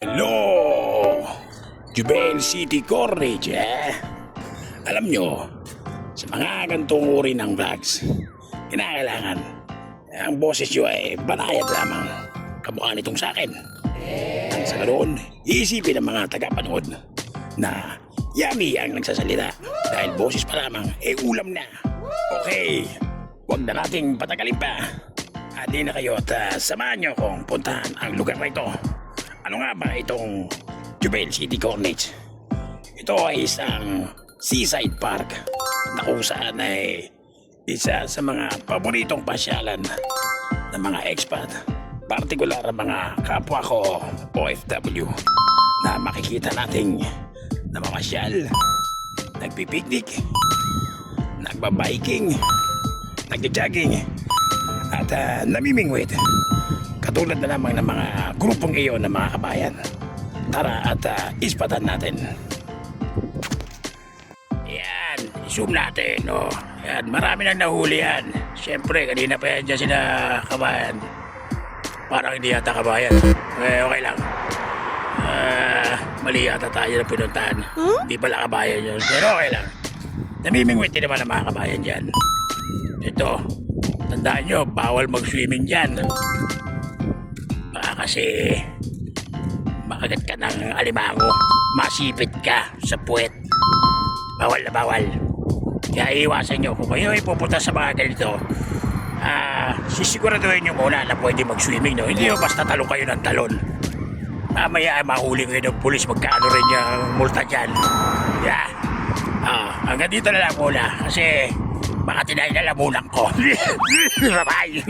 Hello! Jubel City Courage, Alam nyo, sa mga gantong uri ng vlogs, kinakailangan ang boses nyo ay banayad lamang. Kamukha nitong sa akin. Ang sa ganoon, iisipin ng mga tagapanood na yummy ang nagsasalita dahil boses pa lamang, ulam na. Okay, huwag na nating patagalin pa. Adi na kayo at samahan nyo kung puntahan ang lugar na ito. Ano nga ba itong Jubel City Corniche? Ito ay isang seaside park na kung saan ay isa sa mga paboritong pasyalan ng mga expat, partikular ang mga kapwa ko OFW na makikita nating namamasyal, nagpipiknik, nagbabiking, nagja-jogging at namimingwit. Katulad na lamang ng mga grupong iyon ng mga kabayan. Tara at ispatan natin. Yan, zoom natin. Yan, marami nang nahuli yan. Siyempre, kanina pa yan dyan sila kabayan. Parang hindi yata kabayan. Okay lang. Mali yata tayo na pinuntahan. Hindi pala kabayan yun. Pero okay lang. Namimingwit din naman ang mga kabayan dyan. Ito, tandaan nyo, bawal mag-swimming dyan. Kasi makagat ka ng alimango, masipit ka sa puwet. Bawal na bawal. Kaya iwasan nyo. Kung kayo ay pupunta sa mga ganito, sisiguraduhin nyo muna na pwede mag-swimming. No? Hindi nyo basta talong kayo ng talon. Mamaya mahuli kayo ng pulis, magkaano rin yung multa dyan. Yeah. Hanggang dito na lang muna kasi baka tinayin na lamunan ko. Bye-bye.